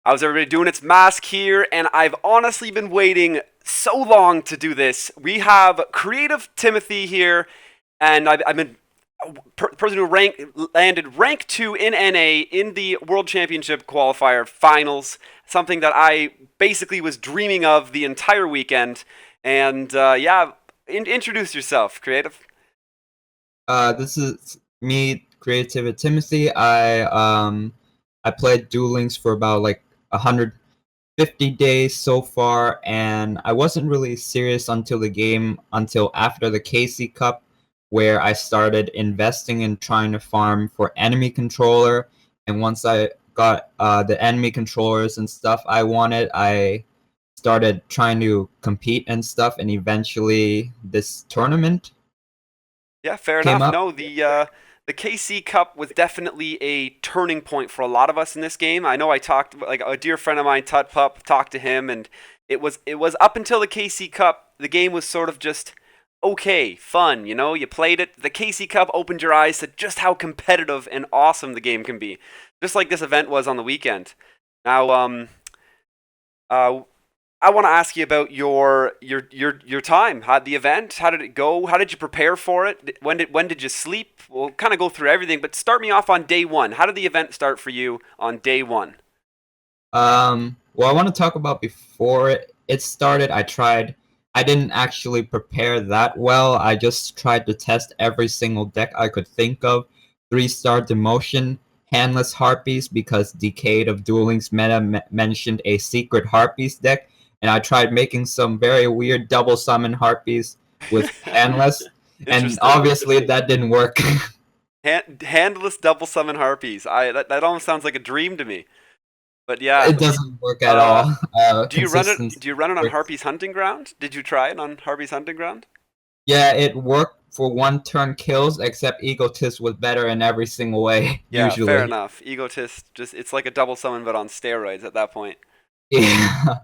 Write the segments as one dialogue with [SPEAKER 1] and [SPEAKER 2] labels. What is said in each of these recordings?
[SPEAKER 1] How's everybody doing? It's Mask here, and I've honestly been waiting so long to do this. We have Creative Timothy here, and I've been person who landed rank 2 in NA in the World Championship qualifier finals, something that I basically was dreaming of the entire weekend. And yeah, introduce yourself, Creative.
[SPEAKER 2] This is me, CreativTimothy. I played Duel Links for about like 150 days so far, and I wasn't really serious until after the KC Cup, where I started investing in trying to farm for enemy controller. And once I got the enemy controllers and stuff I wanted, I started trying to compete and stuff, and eventually this tournament
[SPEAKER 1] Yeah, fair
[SPEAKER 2] came
[SPEAKER 1] enough.
[SPEAKER 2] up.
[SPEAKER 1] No, the KC Cup was definitely a turning point for a lot of us in this game. I know I talked like a dear friend of mine, Tut Pup, talked to him, and it was up until the KC Cup, the game was sort of just okay, fun. You played it. The KC Cup opened your eyes to just how competitive and awesome the game can be, just like this event was on the weekend. Now, uh, I want to ask you about your time. How the event? How did it go? How did you prepare for it? When did you sleep? We'll kind of go through everything, but start me off on day one. How did the event start for you on day one?
[SPEAKER 2] Well, I want to talk about before it started. I didn't actually prepare that well. I just tried to test every single deck I could think of. 3-star demotion, handless harpies, because Decade of Duel Links meta mentioned a secret harpies deck, and I tried making some very weird double summon harpies with handless, and
[SPEAKER 1] Interesting.
[SPEAKER 2] obviously that didn't work.
[SPEAKER 1] Handless double summon harpies. That almost sounds like a dream to me. But yeah,
[SPEAKER 2] It doesn't work at
[SPEAKER 1] uh,
[SPEAKER 2] all.
[SPEAKER 1] do you run it?
[SPEAKER 2] Consistency.
[SPEAKER 1] Do you run it on Harpy's Hunting Ground? Did you try it on Harpy's Hunting Ground?
[SPEAKER 2] Yeah, it worked for one turn kills, except Egotist was better in every single way,
[SPEAKER 1] Yeah, fair
[SPEAKER 2] usually.
[SPEAKER 1] enough. Egotist just it's like a double summon but on steroids at that point.
[SPEAKER 2] Yeah.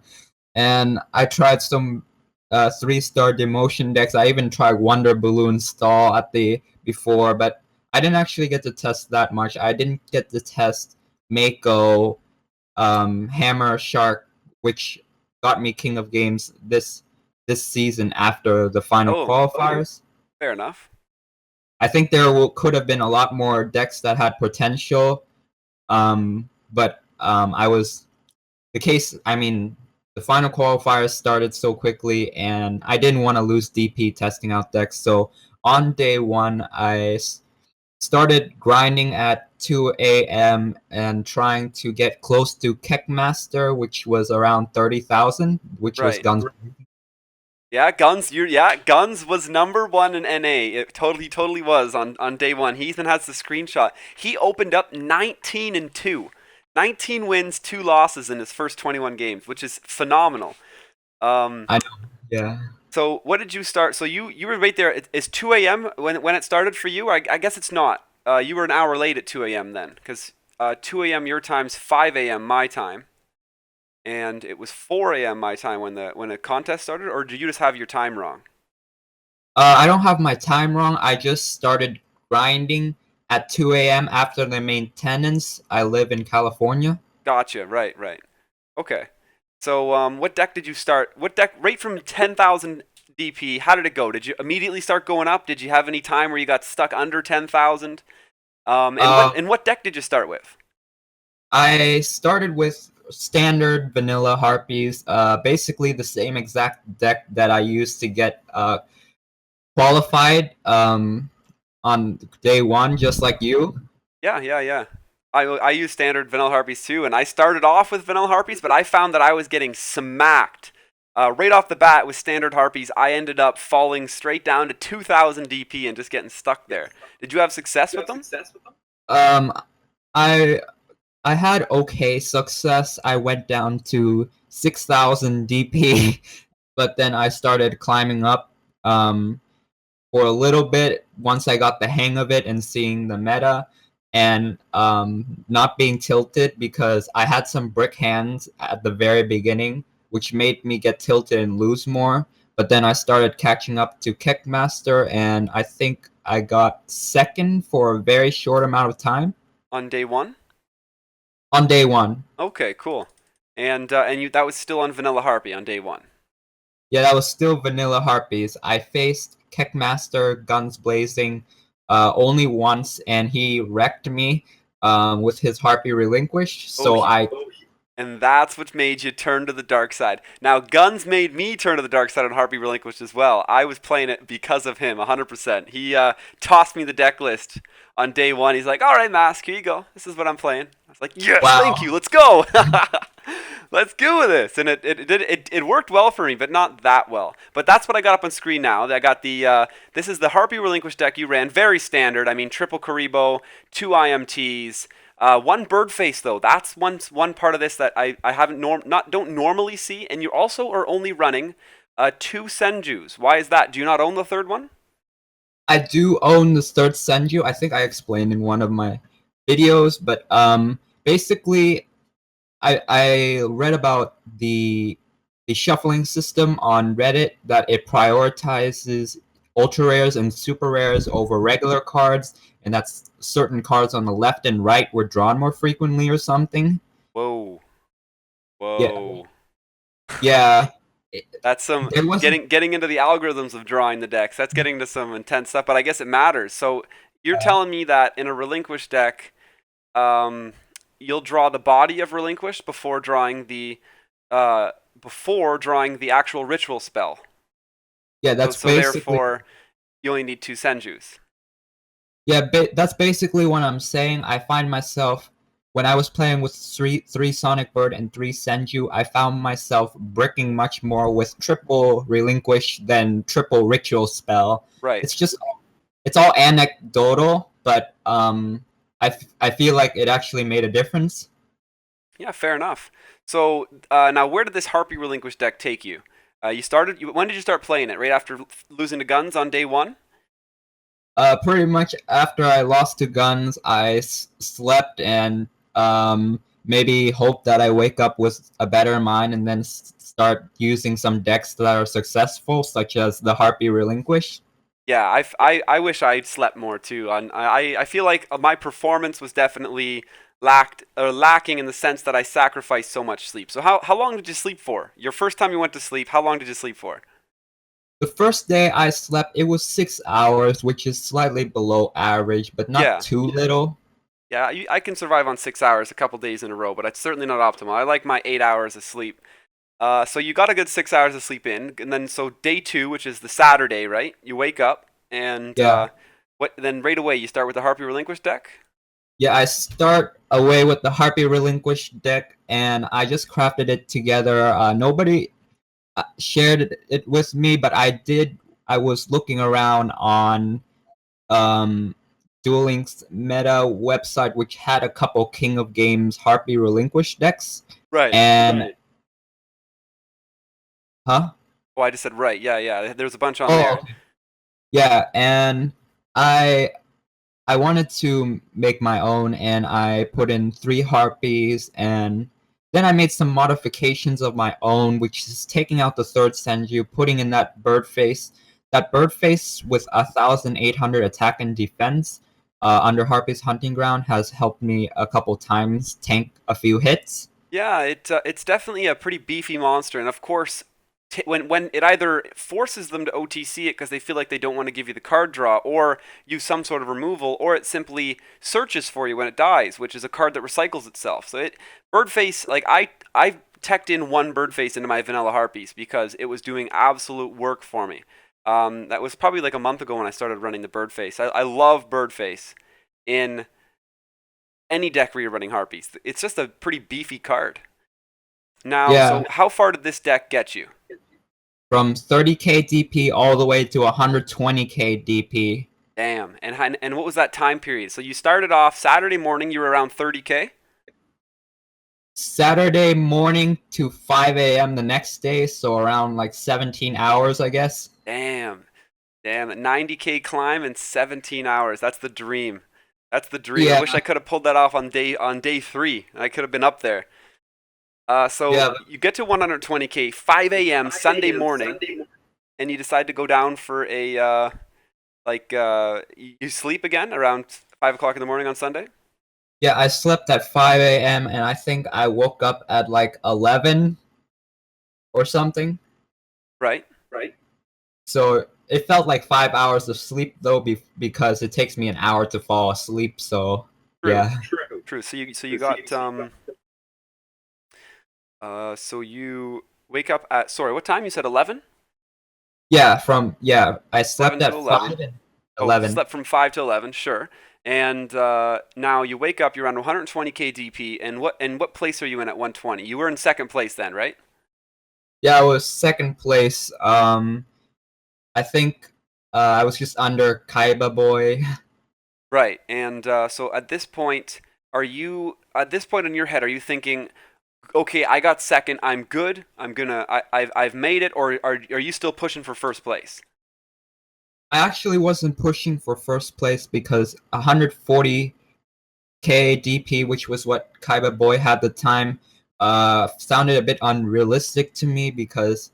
[SPEAKER 2] And I tried some 3-star demotion decks. I even tried Wonder Balloon Stall at the before, but I didn't actually get to test that much. I didn't get to test Mako, Hammer Shark, which got me King of Games this season after the final
[SPEAKER 1] Oh,
[SPEAKER 2] qualifiers.
[SPEAKER 1] fair enough.
[SPEAKER 2] I think could have been a lot more decks that had potential, but I was the case. I mean, the final qualifiers started so quickly, and I didn't want to lose DP testing out decks. So on day one, started grinding at 2 a.m. and trying to get close to Keckmaster, which was around 30,000, which was
[SPEAKER 1] Right.
[SPEAKER 2] Guns.
[SPEAKER 1] Yeah, Guns was number one in NA. It totally was on day one. He even has the screenshot. He opened up 19-2. 19 wins, 2 losses in his first 21 games, which is phenomenal. Um,
[SPEAKER 2] I know. Yeah.
[SPEAKER 1] so what did you start? So you were right there. Is 2 a.m. when it started for you? I guess it's not. You were an hour late at 2 a.m. then, because 2 a.m. your time's 5 a.m. my time, and it was 4 a.m. my time when the contest started. Or did you just have your time wrong?
[SPEAKER 2] I don't have my time wrong. I just started grinding at 2 a.m. after the maintenance. I live in California.
[SPEAKER 1] Gotcha. Right. Okay. So what deck did you start? What deck? Right from 10,000 DP. How did it go? Did you immediately start going up? Did you have any time where you got stuck under 10,000?
[SPEAKER 2] Uh,
[SPEAKER 1] And what deck did you start with?
[SPEAKER 2] I started with standard vanilla harpies, basically the same exact deck that I used to get qualified on day one, just like you.
[SPEAKER 1] Yeah. I use standard vanilla harpies too, and I started off with vanilla harpies, but I found that I was getting smacked right off the bat with standard harpies. I ended up falling straight down to 2,000 DP and just getting stuck there. Did you have success with them?
[SPEAKER 2] Um, I I had okay success. I went down to 6,000 DP, but then I started climbing up for a little bit once I got the hang of it and seeing the meta, and not being tilted because I had some brick hands at the very beginning, which made me get tilted and lose more. But then I started catching up to Kickmaster, and I think I got second for a very short amount of time
[SPEAKER 1] On day one?
[SPEAKER 2] on day one.
[SPEAKER 1] Okay, cool. And that was still on Vanilla Harpy on day one.
[SPEAKER 2] Yeah, that was still vanilla Harpies. I faced Keckmaster Guns Blazing only once, and he wrecked me with his Harpy Relinquished.
[SPEAKER 1] Oh,
[SPEAKER 2] So I
[SPEAKER 1] and that's what made you turn to the dark side. Now, Guns made me turn to the dark side on Harpy Relinquished as well. I was playing it because of him, 100%. He tossed me the deck list on day one. He's like, "All right, Mask, here you go. This is what I'm playing." I was like, "Yes, thank
[SPEAKER 2] wow.
[SPEAKER 1] you. Let's go. Let's go with this." And it worked well for me, but not that well. But that's what I got up on screen now. I got the this is the Harpy Relinquished deck you ran, very standard. I mean, triple Karibo, 2 IMTs. One bird face though. That's one part of this that I haven't don't normally see, and you also are only running 2 Senjus. Why is that? Do you not own the third one?
[SPEAKER 2] I do own the third Senju. I think I explained in one of my videos, but basically I read about the shuffling system on Reddit that it prioritizes ultra rares and super rares over regular cards, and that's certain cards on the left and right were drawn more frequently or something.
[SPEAKER 1] Whoa,
[SPEAKER 2] Yeah,
[SPEAKER 1] whoa.
[SPEAKER 2] yeah.
[SPEAKER 1] That's some
[SPEAKER 2] There wasn't.
[SPEAKER 1] getting into the algorithms of drawing the decks. That's getting to some intense stuff, but I guess it matters. So you're telling me that in a relinquished deck, um, you'll draw the body of relinquished uh, before drawing the actual ritual spell.
[SPEAKER 2] Yeah,
[SPEAKER 1] So
[SPEAKER 2] that's
[SPEAKER 1] so
[SPEAKER 2] basically.
[SPEAKER 1] therefore, you only need 2 Senjus.
[SPEAKER 2] Yeah, that's basically what I'm saying. I find myself when I was playing with three Sonic Bird and three Senju, I found myself bricking much more with triple Relinquish than triple Ritual Spell.
[SPEAKER 1] Right.
[SPEAKER 2] It's just it's all anecdotal, but I feel like it actually made a difference.
[SPEAKER 1] Yeah, fair enough. So now, where did this Harpy Relinquished deck take you? When did you start playing it? Right after losing to Guns on day one?
[SPEAKER 2] Pretty much after I lost to Guns, I slept and maybe hope that I wake up with a better mind and then start using some decks that are successful, such as the Harpy Relinquish.
[SPEAKER 1] Yeah, I wish I'd slept more too. I feel like my performance was definitely lacking in the sense that I sacrificed so much sleep. So how long did you sleep for? Your first time you went to sleep, how long did you sleep for?
[SPEAKER 2] The first day I slept, it was 6 hours, which is slightly below average, but not
[SPEAKER 1] Yeah.
[SPEAKER 2] too little.
[SPEAKER 1] Yeah, I can survive on 6 hours a couple days in a row, but it's certainly not optimal. I like my 8 hours of sleep. So you got a good 6 hours of sleep in, and then so day two, which is the Saturday, right? You wake up, and
[SPEAKER 2] Yeah.
[SPEAKER 1] what? Then right away you start with the Harpy Relinquished deck.
[SPEAKER 2] Yeah, I start away with the Harpy Relinquish deck, and I just crafted it together. Nobody shared it with me, but I did. I was looking around on um, Duel Links meta website, which had a couple King of Games Harpy Relinquish decks,
[SPEAKER 1] Right.
[SPEAKER 2] and huh?
[SPEAKER 1] Oh, I just said right. Yeah, yeah. There's a bunch on
[SPEAKER 2] Oh,
[SPEAKER 1] there.
[SPEAKER 2] okay. Yeah, and I I wanted to make my own, and I put in 3 harpies, and then I made some modifications of my own, which is taking out the third Senju, putting in that bird face. That bird face with 1,800 attack and defense under Harpy's Hunting Ground has helped me a couple times tank a few hits.
[SPEAKER 1] Yeah, it's definitely a pretty beefy monster, and of course, when it either forces them to OTC it because they feel like they don't want to give you the card draw, or use some sort of removal, or it simply searches for you when it dies, which is a card that recycles itself. So Birdface, like I teched in one Birdface into my Vanilla Harpies because it was doing absolute work for me. That was probably like a month ago when I started running the Birdface. I love Birdface in any deck where you're running Harpies. It's just a pretty beefy card. Now,
[SPEAKER 2] Yeah,
[SPEAKER 1] so how far did this deck get you?
[SPEAKER 2] from 30k DP all the way to 120k DP.
[SPEAKER 1] Damn. And what was that time period? So you started off Saturday morning, you were around 30K?
[SPEAKER 2] Saturday morning to 5 a.m. the next day, so around like 17 hours, I guess.
[SPEAKER 1] Damn. Damn, a 90K climb in 17 hours. That's the dream. That's the dream. I
[SPEAKER 2] Yeah,
[SPEAKER 1] wish I could have pulled that off on day 3. I could have been up there. So
[SPEAKER 2] yeah,
[SPEAKER 1] you get to 120K, 5 a.m. Sunday morning, and you decide to go down for a you sleep again around 5 o'clock in the morning on Sunday.
[SPEAKER 2] Yeah, I slept at 5 a.m. and I think I woke up at like 11 or something.
[SPEAKER 1] Right.
[SPEAKER 2] So it felt like 5 hours of sleep though, because it takes me an hour to fall asleep. So
[SPEAKER 1] True.
[SPEAKER 2] yeah,
[SPEAKER 1] True. So you got so you wake up at, sorry, what time? You said 11?
[SPEAKER 2] I
[SPEAKER 1] 7
[SPEAKER 2] slept
[SPEAKER 1] to
[SPEAKER 2] at
[SPEAKER 1] 11.
[SPEAKER 2] 5 and 11.
[SPEAKER 1] Slept from 5 to 11, sure. And now you wake up, you're on 120k DP, and what place are you in at 120? You were in second place then, right?
[SPEAKER 2] Yeah, I was second place. I think I was just under Kaiba Boy.
[SPEAKER 1] Right. And so at this point in your head, are you thinking, okay, I got second, I'm good, I've made it, or are you still pushing for first place?
[SPEAKER 2] I actually wasn't pushing for first place because 140k DP, which was what Kaiba Boy had at the time, sounded a bit unrealistic to me because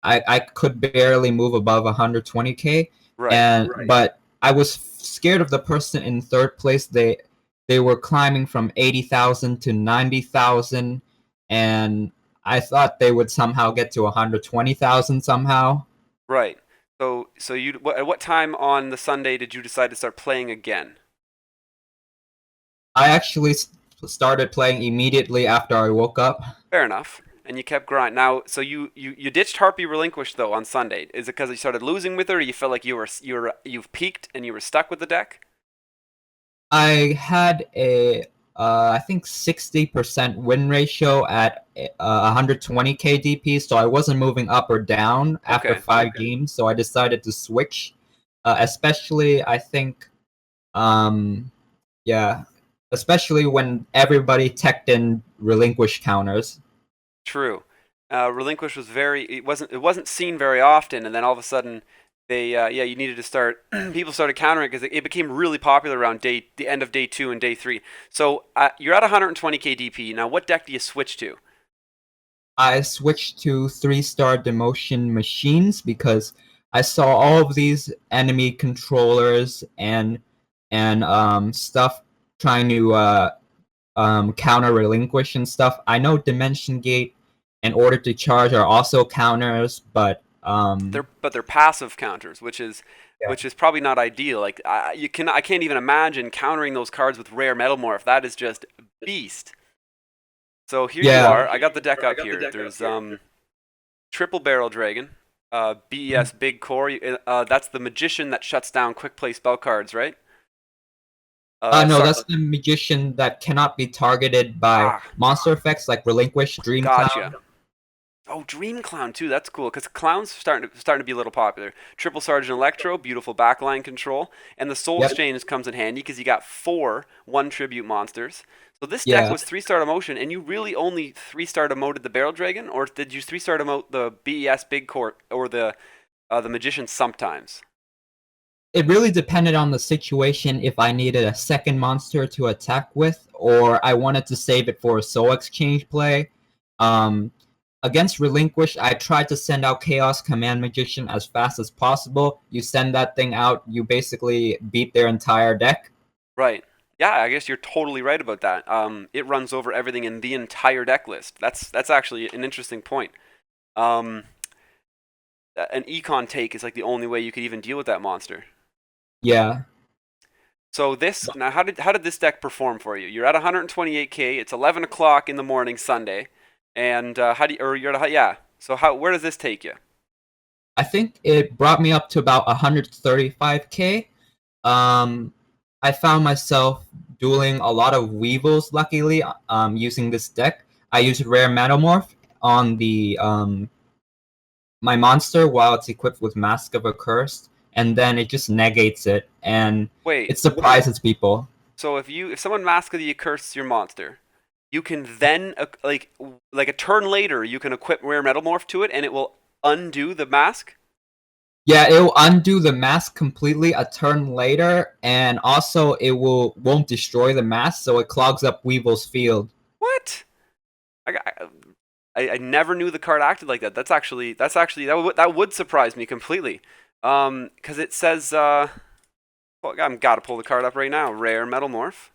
[SPEAKER 2] I could barely move above 120k,
[SPEAKER 1] Right.
[SPEAKER 2] and but I was scared of the person in third place. They were climbing from 80,000 to 90,000, and I thought they would somehow get to 120,000 somehow.
[SPEAKER 1] Right. At what time on the Sunday did you decide to start playing again?
[SPEAKER 2] I actually started playing immediately after I woke up.
[SPEAKER 1] Fair enough. And you kept grinding. Now, so you ditched Harpy Relinquished though on Sunday. Is it because you started losing with her, or you felt like you've peaked and you were stuck with the deck?
[SPEAKER 2] I had I think 60% win ratio at 120k DP, so I wasn't moving up or down after
[SPEAKER 1] Okay.
[SPEAKER 2] 5 games. So I decided to switch. Especially, I think, um, yeah, especially when everybody teched in relinquish counters.
[SPEAKER 1] True. Relinquish was it wasn't seen very often, and then all of a sudden you needed to start. People started countering it because it became really popular around the end of day 2 and day 3. So you're at 120k DP now. What deck do you switch to?
[SPEAKER 2] I switched to 3-star demotion machines because I saw all of these enemy controllers and stuff trying to counter relinquish and stuff. I know Dimension Gate and Order to Charge are also counters, but
[SPEAKER 1] They're passive counters, which is
[SPEAKER 2] yeah,
[SPEAKER 1] probably not ideal. Like I can't even imagine countering those cards with rare Metalmorph. That is just beast. So here you
[SPEAKER 2] yeah,
[SPEAKER 1] are. I got the deck up here. There's triple barrel dragon, BES big core. That's the magician that shuts down quick play spell cards, right?
[SPEAKER 2] no,
[SPEAKER 1] Sorry.
[SPEAKER 2] that's the magician that cannot be targeted by
[SPEAKER 1] Ah,
[SPEAKER 2] monster effects like Relinquish, Dream
[SPEAKER 1] gotcha.
[SPEAKER 2] Cloud.
[SPEAKER 1] Oh, Dream Clown too. That's cool because clowns starting to be a little popular. Triple Sergeant Electro, beautiful backline control, and the Soul
[SPEAKER 2] Yep.
[SPEAKER 1] Exchange comes in handy because you got 4 1 tribute monsters. So this deck
[SPEAKER 2] Yeah.
[SPEAKER 1] was 3-star emotion, and you really only 3-star emoted the Barrel Dragon, or did you 3-star emote the BES Big Court or the Magician sometimes?
[SPEAKER 2] It really depended on the situation if I needed a second monster to attack with, or I wanted to save it for a soul exchange play. Um, Against Relinquish, I tried to send out Chaos Command Magician as fast as possible. You send that thing out, you basically beat their entire deck.
[SPEAKER 1] Right. Yeah, I guess you're totally right about that. It runs over everything in the entire deck list. That's actually an interesting point. Um, an econ take is like the only way you could even deal with that monster.
[SPEAKER 2] Yeah.
[SPEAKER 1] So this now, how did this deck perform for you? You're at 128k. It's 11 o'clock in the morning Sunday, and how do you, or you're at, yeah. So where does this take you?
[SPEAKER 2] I think it brought me up to about 135k. Um, I found myself dueling a lot of Weevils, luckily, using this deck. I used Rare Metamorph on the my monster while it's equipped with Mask of a Curse, and then it just negates it, and
[SPEAKER 1] Wait.
[SPEAKER 2] it surprises people.
[SPEAKER 1] So if someone Mask of the Accursed your monster, you can then like a turn later you can equip Rare Metalmorph to it, and it will undo the mask.
[SPEAKER 2] Yeah, it will undo the mask completely a turn later, and also it won't destroy the mask, so it clogs up Weevil's field.
[SPEAKER 1] What? I, I never knew the card acted like that. That would surprise me completely. Because it says well, I've got to pull the card up right now. Rare Metalmorph.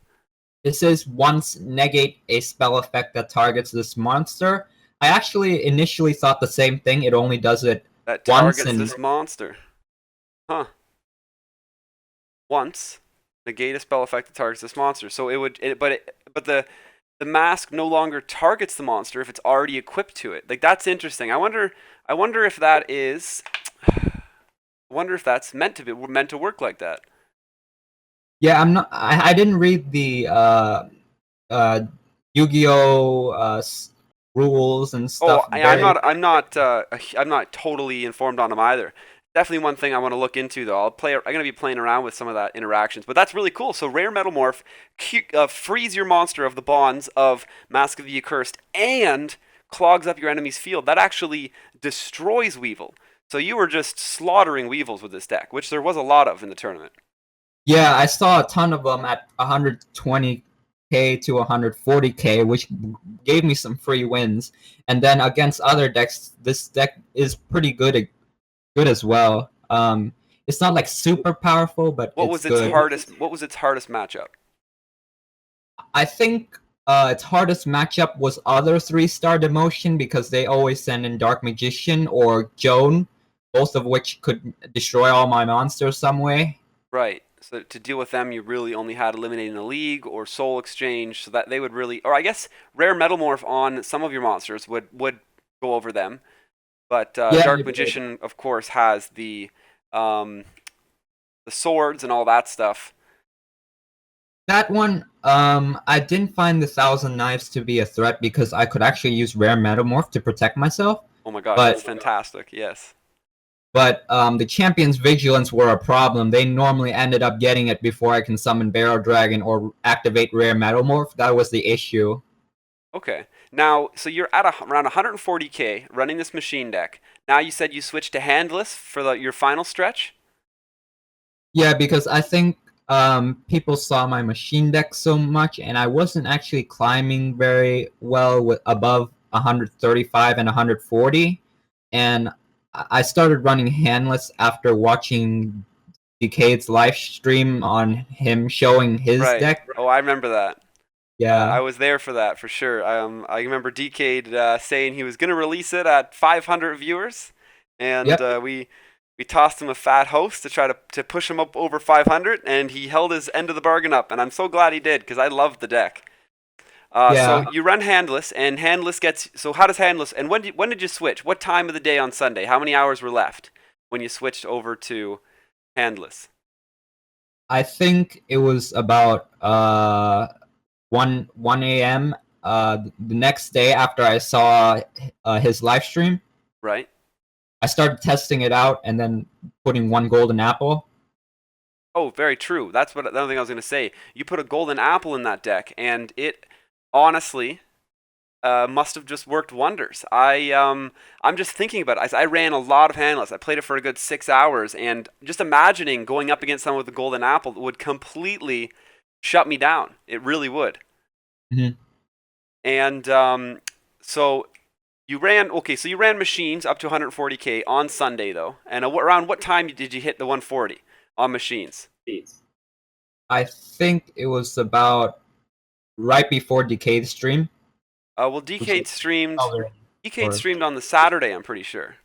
[SPEAKER 2] It says once negate a spell effect that targets this monster. I actually initially thought the same thing. It only does it
[SPEAKER 1] That
[SPEAKER 2] once,
[SPEAKER 1] targets
[SPEAKER 2] and
[SPEAKER 1] this monster. Huh. Once. Negate a spell effect that targets this monster. So it would, but the mask no longer targets the monster if it's already equipped to it. Like that's interesting. I wonder if that is. I wonder if that's meant to work like that.
[SPEAKER 2] yeah, I'm not. I didn't read the uh, Yu-Gi-Oh rules and
[SPEAKER 1] Oh,
[SPEAKER 2] stuff. Very.
[SPEAKER 1] I'm not totally informed on them either. Definitely one thing I want to look into though. I'm gonna be playing around with some of that interactions, but that's really cool. So rare metamorph, frees your monster of the bonds of Mask of the Accursed and clogs up your enemy's field. That actually destroys Weevil. So you were just slaughtering Weevils with this deck, which there was a lot of in the tournament.
[SPEAKER 2] Yeah, I saw a ton of them at 120k to 140k, which gave me some free wins. And then against other decks, this deck is pretty good as well. It's not like super powerful, but it's good.
[SPEAKER 1] What was its hardest matchup?
[SPEAKER 2] I think its hardest matchup was other 3-star demotion because they always send in Dark Magician or Joan, both of which could destroy all my monsters some way.
[SPEAKER 1] Right. So to deal with them, you really only had eliminating the league or soul exchange, so that they would really, or I guess rare metamorph on some of your monsters would go over them. But
[SPEAKER 2] Yeah,
[SPEAKER 1] Dark Magician, of course, has um, the swords and all that stuff.
[SPEAKER 2] that one, I didn't find the Thousand Knives to be a threat because I could actually use Rare Metamorph to protect myself.
[SPEAKER 1] Oh my gosh, that's
[SPEAKER 2] But
[SPEAKER 1] fantastic. Yes.
[SPEAKER 2] the Champion's Vigilance were a problem. They normally ended up getting it before I can summon Barrow Dragon or activate Rare Metamorph. That was the issue.
[SPEAKER 1] Okay. Now, so you're at around 140k running this machine deck. Now you said you switched to handless for your final stretch.
[SPEAKER 2] Yeah, because I think people saw my machine deck so much, and I wasn't actually climbing very well with above 135 and 140. And I started running handless after watching Decade's live stream on him showing his
[SPEAKER 1] Right.
[SPEAKER 2] deck.
[SPEAKER 1] Oh, I remember that. I
[SPEAKER 2] Yeah.
[SPEAKER 1] was there for that for sure. I remember Decade saying he was going to release it at 500 viewers, and
[SPEAKER 2] Yep.
[SPEAKER 1] we tossed him a fat host to try to push him up over 500, and he held his end of the bargain up, and I'm so glad he did because I loved the deck. So
[SPEAKER 2] Yeah.
[SPEAKER 1] you run handless, and handless gets. So how does handless? And when did you switch? What time of the day on Sunday? How many hours were left when you switched over to handless?
[SPEAKER 2] I think it was about 1 a.m. The next day after I saw his live stream.
[SPEAKER 1] Right.
[SPEAKER 2] I started testing it out and then putting one golden apple.
[SPEAKER 1] Oh, very true. That's what another thing I was going to say. You put a golden apple in that deck, and it honestly must have just worked wonders. I'm just thinking about it. I ran a lot of handless. I played it for a good 6 hours, and just imagining going up against someone with a golden apple would completely shut me down. It really would.
[SPEAKER 2] Mhm.
[SPEAKER 1] And so you ran okay. So you ran machines up to 140k on Sunday though. And around what time did you hit the 140 on machines?
[SPEAKER 2] I think it was about right before Decade stream.
[SPEAKER 1] Well,
[SPEAKER 2] Which is
[SPEAKER 1] Decade
[SPEAKER 2] or
[SPEAKER 1] streamed on the Saturday. I'm pretty sure.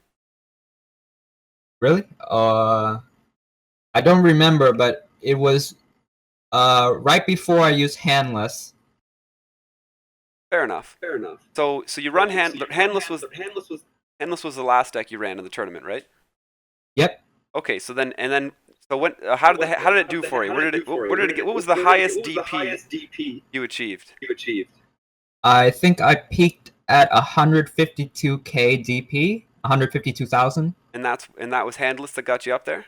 [SPEAKER 2] really? I don't remember, but it was right before I used handless.
[SPEAKER 1] Fair enough. So you run handless was the last deck you ran in the tournament, right?
[SPEAKER 2] Yep.
[SPEAKER 1] Okay, so then so when how did it do for you? Where did it get? What was the highest DP you achieved?
[SPEAKER 2] I think I peaked at 152k DP, 152,000.
[SPEAKER 1] And that was handless that got you up there.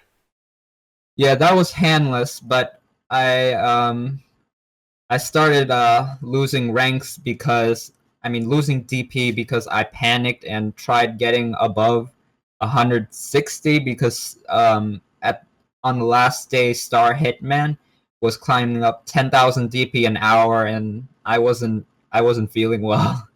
[SPEAKER 2] Yeah, that was handless, but I started losing ranks because losing DP because I panicked and tried getting above 160 because at on the last day Star Hitman was climbing up 10,000 DP an hour and I wasn't feeling well.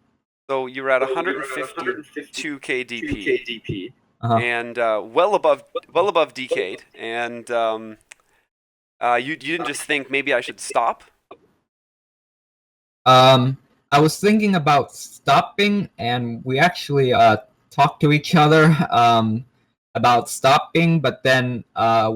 [SPEAKER 1] So you were at 152k DP
[SPEAKER 2] Uh-huh.
[SPEAKER 1] and well above Decade, and you didn't just think maybe I should stop.
[SPEAKER 2] I was thinking about stopping, and we actually talked to each other about stopping, but then I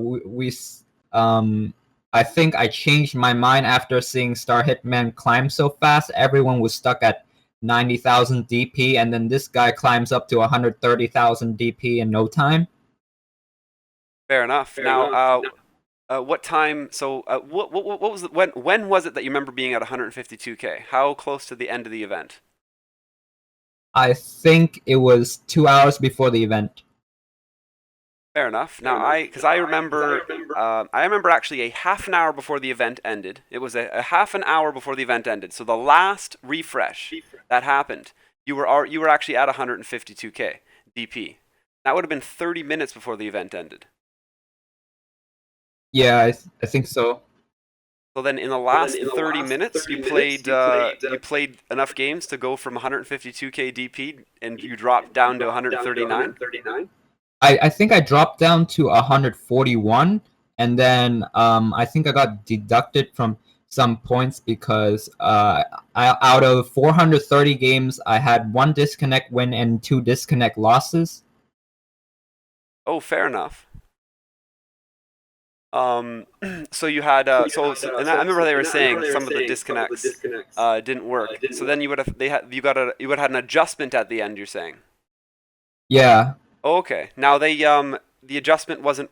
[SPEAKER 2] think I changed my mind after seeing Star Hitman climb so fast. Everyone was stuck at 90,000 DP, and then this guy climbs up to 130,000 DP in no time.
[SPEAKER 1] Fair enough. Now, what time? So, what was when was it that you remember being at 152K? How close to the end of the event?
[SPEAKER 2] I think it was 2 hours before the event.
[SPEAKER 1] Fair enough. Now, because I remember actually a half an hour before the event ended. It was a half an hour before the event ended. So the last refresh that happened, you were actually at 152K DP. That would have been 30 minutes before the event ended.
[SPEAKER 2] Yeah, I think so.
[SPEAKER 1] So then, in the last 30 minutes, you played enough games to go from 152K DP, and you dropped down to 139.
[SPEAKER 2] I think I dropped down to 141, and then I think I got deducted from some points because out of 430 games, I had one disconnect win and two disconnect losses.
[SPEAKER 1] Oh, fair enough. So you had and I remember they were saying some of the disconnects didn't work. So then you would have you would have had an adjustment at the end. You're saying.
[SPEAKER 2] Yeah,
[SPEAKER 1] Oh, okay. Now the adjustment wasn't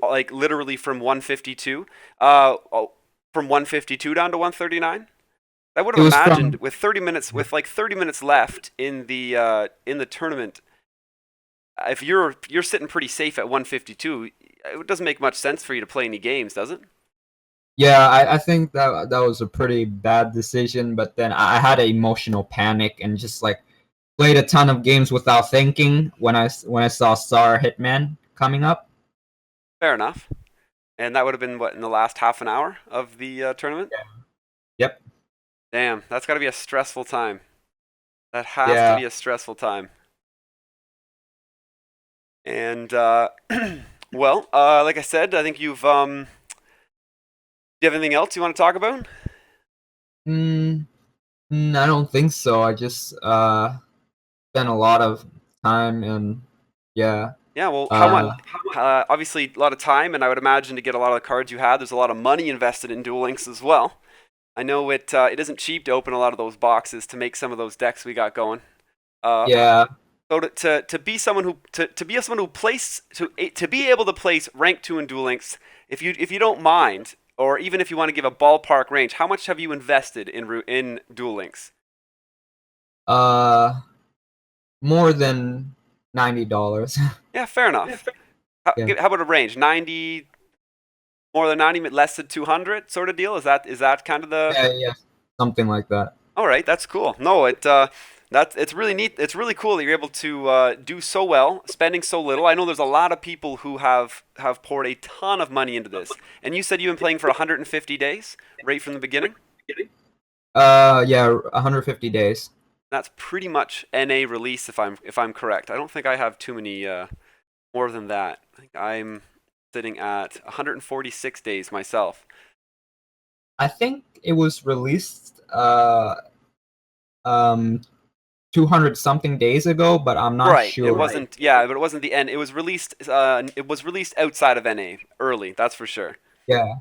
[SPEAKER 1] like literally from 152 from 152 down to 139. I would
[SPEAKER 2] it
[SPEAKER 1] have
[SPEAKER 2] was
[SPEAKER 1] imagined
[SPEAKER 2] from
[SPEAKER 1] with 30 minutes with like 30 minutes left in the tournament, if you're sitting pretty safe at 152, it doesn't make much sense for you to play any games, does it?
[SPEAKER 2] yeah. I think that was a pretty bad decision, but then I had an emotional panic and just like played a ton of games without thinking when I saw Star Hitman coming up.
[SPEAKER 1] Fair enough. And that would have been what, in the last half an hour of the tournament?
[SPEAKER 2] Yep.
[SPEAKER 1] Damn, that's got to be a stressful time. That has to
[SPEAKER 2] Yeah.
[SPEAKER 1] be a stressful time. And well, like I said, I think do you have anything else you want to talk about?
[SPEAKER 2] Mm, I don't think so. I just spent a lot of time and yeah.
[SPEAKER 1] Yeah, well, how much?
[SPEAKER 2] Uh,
[SPEAKER 1] Obviously, a lot of time, and I would imagine to get a lot of the cards you had, there's a lot of money invested in Duel Links as well. I know it isn't cheap to open a lot of those boxes to make some of those decks we got going. Uh,
[SPEAKER 2] yeah.
[SPEAKER 1] so to be someone who to be someone who place to be able to place rank 2 in Duel Links, if you don't mind, or even if you want to give a ballpark range, how much have you invested in Duel Links?
[SPEAKER 2] Uh, More than $90.
[SPEAKER 1] Yeah, fair enough.
[SPEAKER 2] Yeah.
[SPEAKER 1] How about a range? 90, more than 90, less than 200 sort of deal? Is that kind of the?
[SPEAKER 2] Yeah, yeah. Something like that.
[SPEAKER 1] All right, that's cool. No, it's really neat. It's really cool that you're able to do so well, spending so little. I know there's a lot of people who have poured a ton of money into this. And you said you've been playing for 150 days, right from the beginning.
[SPEAKER 2] Yeah, 150 days.
[SPEAKER 1] That's pretty much NA release, if I'm correct. I don't think I have too many more than that. I think I'm sitting at 146 days myself.
[SPEAKER 2] I think it was released um 200 something days ago, but I'm not
[SPEAKER 1] Right. It
[SPEAKER 2] sure.
[SPEAKER 1] wasn't. Yeah, but it wasn't the end. It was released. It was released outside of NA early. That's for sure.
[SPEAKER 2] Yeah.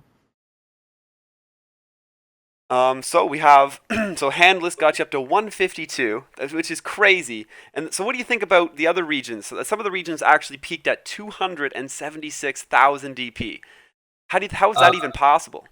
[SPEAKER 1] So we have so handless got you up to 152, which is crazy. And so, what do you think about the other regions? So some of the regions actually peaked at 276,000 DP. How is that even possible?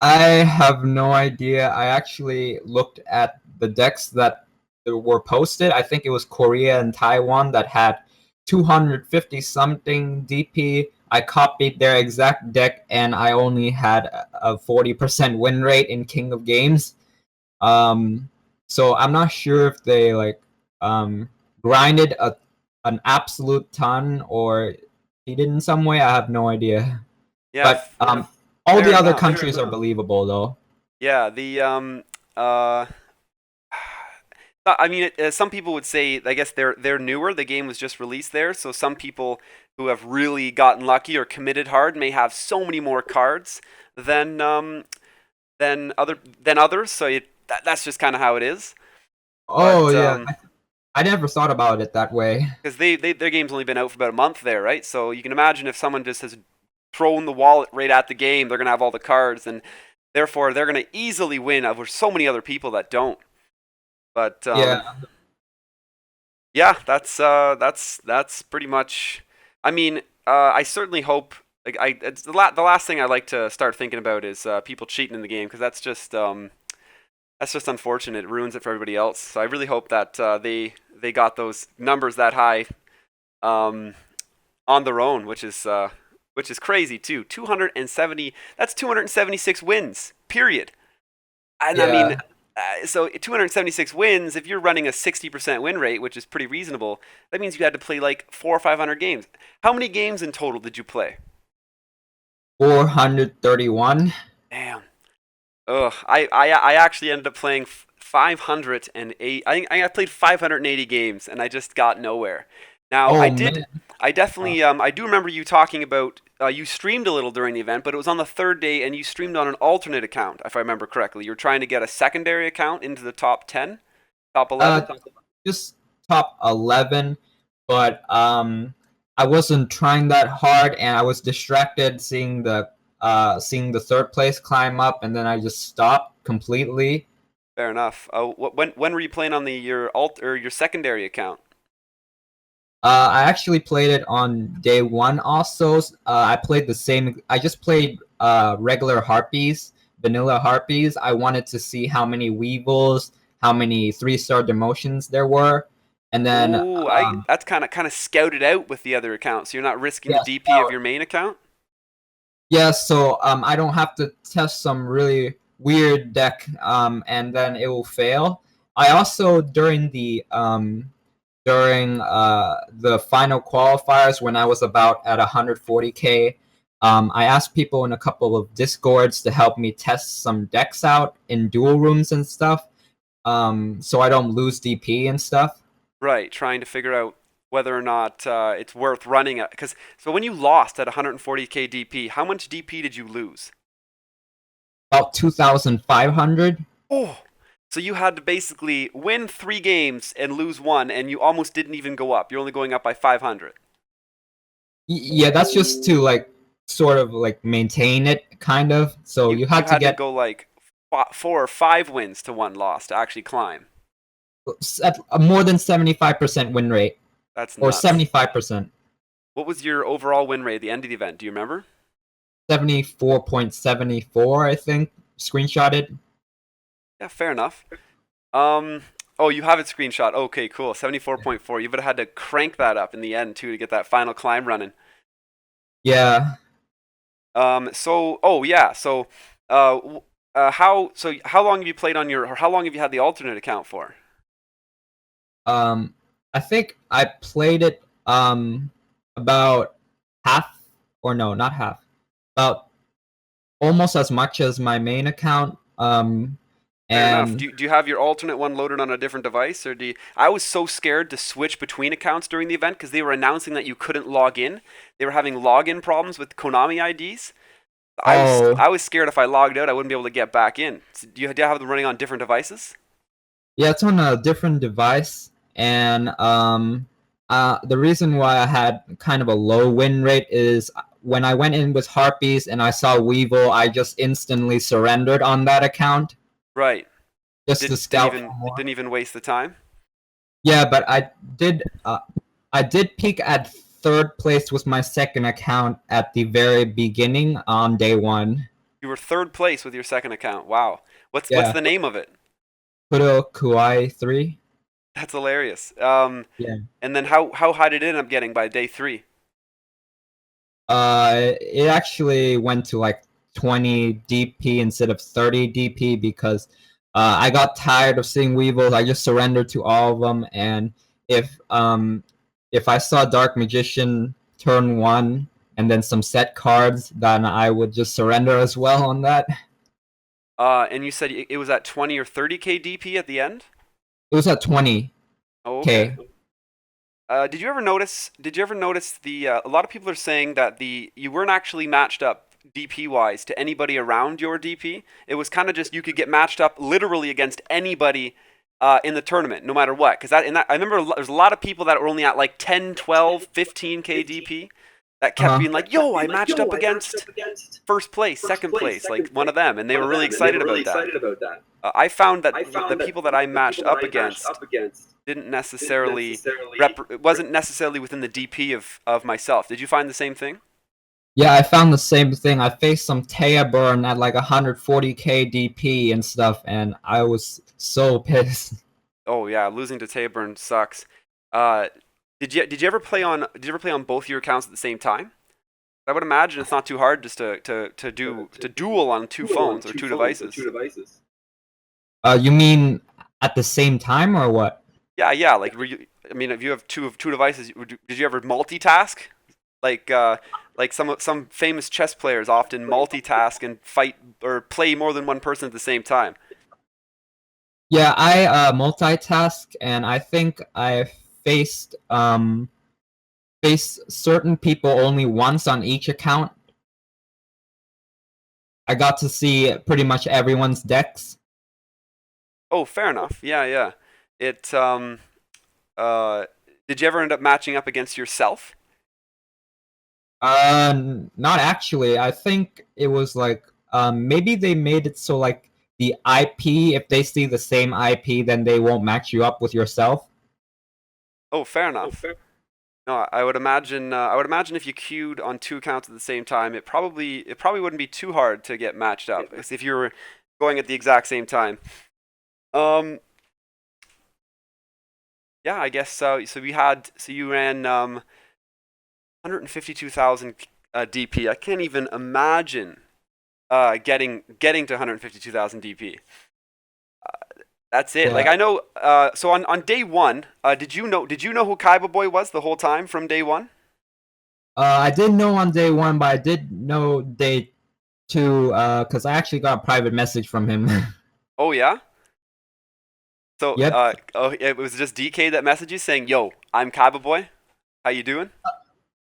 [SPEAKER 2] I have no idea. I actually looked at the decks that were posted. I think it was Korea and Taiwan that had 250 something DP. I copied their exact deck and I only had a 40% win rate in King of Games. So I'm not sure if they like grinded an absolute ton or cheated in some way. I have no idea.
[SPEAKER 1] Yeah,
[SPEAKER 2] But all
[SPEAKER 1] fair
[SPEAKER 2] the other
[SPEAKER 1] enough.
[SPEAKER 2] countries are believable though.
[SPEAKER 1] Yeah, uh I mean, some people would say, I guess they're newer. The game was just released there, so some people who have really gotten lucky or committed hard may have so many more cards than than others. So that's just kind of how it is.
[SPEAKER 2] Oh
[SPEAKER 1] But
[SPEAKER 2] yeah, I never thought about it that way.
[SPEAKER 1] because their game's only been out for about a month there, right? So you can imagine if someone just has thrown the wallet right at the game, they're gonna have all the cards, and therefore they're gonna easily win over so many other people that don't. But
[SPEAKER 2] Yeah,
[SPEAKER 1] yeah, that's pretty much. I mean, I certainly hope. Like it's the last thing I like to start thinking about is people cheating in the game because that's just unfortunate. It ruins it for everybody else. So I really hope that they got those numbers that high um, on their own, which is crazy too. 270. That's 276 wins. Period. And I mean,
[SPEAKER 2] yeah.
[SPEAKER 1] so 276 wins. If you're running a 60% win rate, which is pretty reasonable, that means you had to play like 400 or 500 games. How many games in total did you play?
[SPEAKER 2] 431.
[SPEAKER 1] Damn. Ugh. I actually ended up playing 508. I played 580 games, and I just got nowhere. Now
[SPEAKER 2] Oh man.
[SPEAKER 1] I definitely I do remember you talking about you streamed a little during the event, but it was on the third day, and you streamed on an alternate account, if I remember correctly. You were trying to get a secondary account into the top 10, top
[SPEAKER 2] Uh,
[SPEAKER 1] 11.
[SPEAKER 2] just top 11, but I wasn't trying that hard, and I was distracted seeing the third place climb up, and then I just stopped completely.
[SPEAKER 1] Fair enough. When were you playing on your secondary account?
[SPEAKER 2] I actually played it on day one. Also, I played the same. I just played regular harpies, vanilla harpies. I wanted to see how many weevils, how many 3-star demotions there were, and then
[SPEAKER 1] Ooh, I that's kind of scouted out with the other account, so you're not risking the
[SPEAKER 2] yeah,
[SPEAKER 1] DP of your main account.
[SPEAKER 2] yeah. So I don't have to test some really weird deck, and then it will fail. I also during the final qualifiers when I was about at 140k. I asked people in a couple of discords to help me test some decks out in duel rooms and stuff, so I don't lose DP and stuff.
[SPEAKER 1] Right, trying to figure out whether or not it's worth running at. Because so when you lost at 140k DP, how much DP did you lose?
[SPEAKER 2] About 2,500.
[SPEAKER 1] Oh, so you had to basically win 3 games and lose one, and you almost didn't even go up. You're only going up by 500.
[SPEAKER 2] Yeah, that's just to like sort of like maintain it, kind of. So
[SPEAKER 1] You
[SPEAKER 2] you
[SPEAKER 1] you
[SPEAKER 2] had to
[SPEAKER 1] had to
[SPEAKER 2] get
[SPEAKER 1] go like 4 or 5 wins to one loss to actually climb.
[SPEAKER 2] at a more than 75% win rate,
[SPEAKER 1] That's
[SPEAKER 2] or
[SPEAKER 1] nuts.
[SPEAKER 2] 75%.
[SPEAKER 1] What was your overall win rate at the end of the event? Do you remember?
[SPEAKER 2] 74.74, I think. Screenshotted.
[SPEAKER 1] Yeah, fair enough. Oh, you have it screenshot. Okay, cool. 74.4. You would have had to crank that up in the end too to get that final climb running.
[SPEAKER 2] Yeah.
[SPEAKER 1] Oh yeah. How long have you played on or how long have you had the alternate account for?
[SPEAKER 2] Um, I think I played it about half, or no, not half, about almost as much as my main account.
[SPEAKER 1] Fair enough.
[SPEAKER 2] And
[SPEAKER 1] Do you have your alternate one loaded on a different device, or do you? I was so scared to switch between accounts during the event because they were announcing that you couldn't log in. They were having login problems with Konami IDs.
[SPEAKER 2] oh
[SPEAKER 1] I was scared if I logged out, I wouldn't be able to get back in. So do you have them running on different devices?
[SPEAKER 2] yeah, it's on a different device, and the reason why I had kind of a low win rate is when I went in with harpies and I saw Weevil, I just instantly surrendered on that account
[SPEAKER 1] Right.
[SPEAKER 2] just to
[SPEAKER 1] Didn't
[SPEAKER 2] scout for
[SPEAKER 1] even
[SPEAKER 2] more.
[SPEAKER 1] didn't even waste the time.
[SPEAKER 2] Yeah, but did I did peak at third place with my second account at the very beginning on day one.
[SPEAKER 1] You were third place with your second account. Wow. What's
[SPEAKER 2] Yeah,
[SPEAKER 1] the name of it?
[SPEAKER 2] Kudo Kuai 3.
[SPEAKER 1] That's hilarious.
[SPEAKER 2] Yeah.
[SPEAKER 1] And then how high did it end up getting by day three?
[SPEAKER 2] It actually went to like 20 DP instead of 30 DP because I got tired of seeing Weevils. I just surrendered to all of them, and if um if I saw Dark Magician turn one and then some set cards, then I would just surrender as well on that.
[SPEAKER 1] And you said it was at 20 or 30k DP at the end.
[SPEAKER 2] It was at 20k.
[SPEAKER 1] Oh, okay. Did you ever notice? Did you ever notice a lot of people are saying that you weren't actually matched up DP wise to anybody around your DP. It was kind of just you could get matched up literally against anybody in the tournament, no matter what. Because I remember there's a lot of people that were only at like 10, 12, 15k DP that kept
[SPEAKER 2] Uh-huh.
[SPEAKER 1] being like, "Yo, I matched up against first place, second place, like one of them," and they were really excited about that. I found that the people that I matched up against didn't necessarily it wasn't necessarily within the DP of myself. Did you find the same thing?
[SPEAKER 2] Yeah, I found the same thing. I faced some Taya burn at like 140k DP and stuff, and I was so pissed.
[SPEAKER 1] Oh yeah, losing to Taburn sucks. Uh, did you ever play on both your accounts at the same time? I would imagine it's not too hard just to duel on two phones or two devices.
[SPEAKER 2] You mean at the same time or what?
[SPEAKER 1] Yeah. Like, I mean, if you have two devices, did you ever multitask? Like, some famous chess players often multitask and fight or play more than one person at the same time.
[SPEAKER 2] Yeah, I multitask, and I think I faced faced certain people only once on each account. I got to see pretty much everyone's decks.
[SPEAKER 1] Oh, fair enough. Yeah. It uh, did you ever end up matching up against yourself?
[SPEAKER 2] Not actually. I think it was like maybe they made it so like the IP, if they see the same IP, then they won't match you up with yourself.
[SPEAKER 1] Oh, fair enough. No, I would imagine. If you queued on two accounts at the same time, it probably wouldn't be too hard to get matched up if you were going at the exact same time. Um, yeah, I guess so. So you ran 152,000 DP. I can't even imagine getting to 152,000 DP. That's it. Like
[SPEAKER 2] Yeah.
[SPEAKER 1] I know. So on day one, did you know who Kaiba Boy was the whole time from day one?
[SPEAKER 2] I didn't know on day one, but I did know day two, because I actually got a private message from him.
[SPEAKER 1] Oh yeah. So
[SPEAKER 2] Yep.
[SPEAKER 1] it was just DK that messaged you saying, "Yo, I'm Kaiba Boy. How you doing?"